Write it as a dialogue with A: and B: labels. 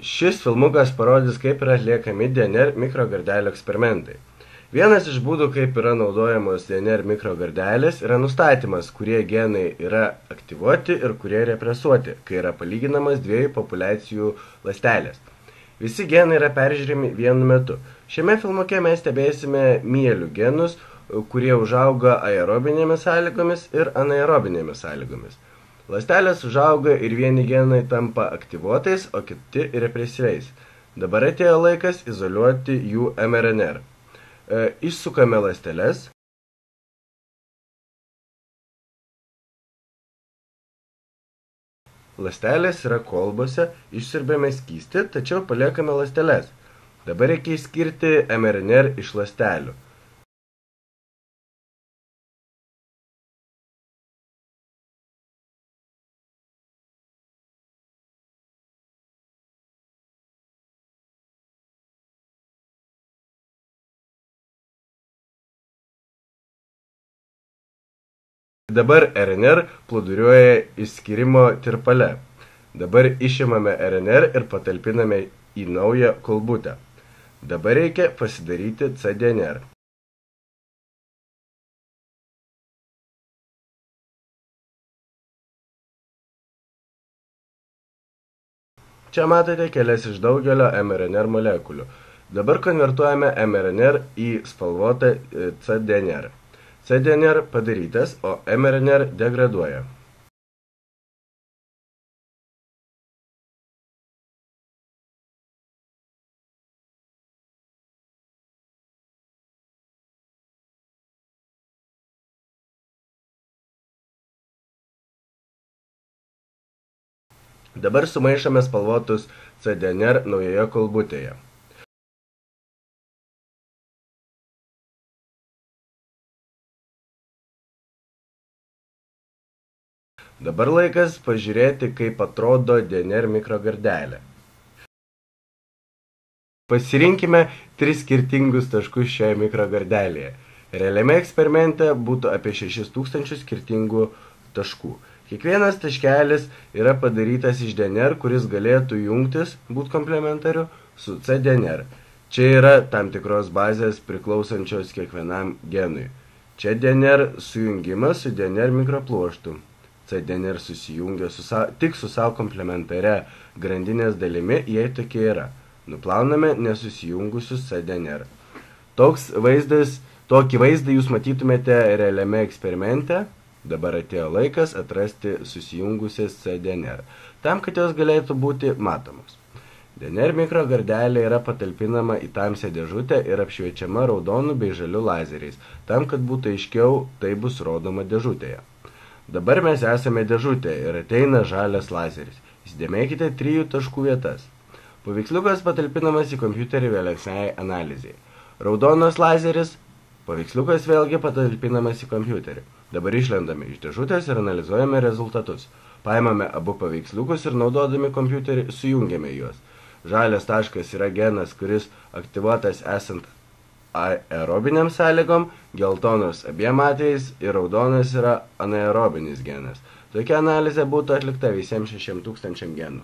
A: Šis filmukas parodys, kaip yra atliekami DNR mikrogardelio eksperimentai. Vienas iš būdų, kaip yra naudojamos DNR mikrogardelės, yra nustatymas, kurie genai yra aktyvuoti ir kurie represuoti, kai yra palyginamas dviejų populiacijų ląstelės. Visi genai yra peržiūrimi vienu metu. Šiame filmuke mes stebėsime mielių genus, kurie užauga aerobinėmis sąlygomis ir anaerobinėmis sąlygomis. Ląstelės užauga ir vieni genai tampa aktyvuotais, o kiti represyviais. Dabar atėjo laikas izoliuoti jų mRNR. Išsukame ląsteles. Ląstelės yra kolbose, išsiurbėme skystį, tačiau paliekame ląsteles. Dabar reikia išskirti mRNR iš ląstelių. Dabar RNR plūduriuoja išskyrimo tirpale. Dabar išimame RNR ir patalpiname į naują kolbutę. Dabar reikia pasidaryti cDNR. Čia matote kelias iš daugelio mRNR molekulių. Dabar konvertuojame mRNR į spalvotą cDNR. cDNR padarytas, o mRNR degraduoja. Dabar sumaišome spalvotus cDNR naujoje kolbutėje. Dabar laikas pažiūrėti, kaip atrodo DNR mikrogardelė. Pasirinkime 3 skirtingus taškus šioje mikrogardelėje. Realiame eksperimente būtų apie 6000 skirtingų taškų. Kiekvienas taškelis yra padarytas iš DNR, kuris galėtų jungtis, būti komplementariu, su cDNR. Čia yra tam tikros bazės priklausančios kiekvienam genui. Čia DNR sujungimas su DNR mikropluoštu. cDNR susijungia tik su savo komplementaria grandinės dalimi, jei tokia yra. Nuplauname nesusijungusius cDNR. Tokį vaizdą jūs matytumėte realiame eksperimente. Dabar atėjo laikas atrasti susijungusias cDNR, tam, kad jos galėtų būti matomos. DNR mikrogardelė yra patalpinama į tamsią dėžutę ir apšviečiama raudonu bei žaliu lazeriais, tam, kad būtų aiškiau, tai bus rodoma dėžutėje. Dabar mes esame dėžutė ir ateina žalias lazeris. Įsidėmėkite 3 taškų vietas. Paveiksliukas patalpinamas į kompiuterį vėlesniai analizai. Raudonas lazeris, paveiksliukas vėlgi patalpinamas į kompiuterį. Dabar išlendame iš dėžutės ir analizuojame rezultatus. Paimame abu paveiksliukus ir naudodami kompiuterį sujungiame juos. Žalias taškas yra genas, kuris aktyvuotas esant aerobiniam sąlygom, geltonas abiem atvejais ir raudonas yra anaerobinis genas. Tokia analizė būtų atlikta visiems 6000 genų.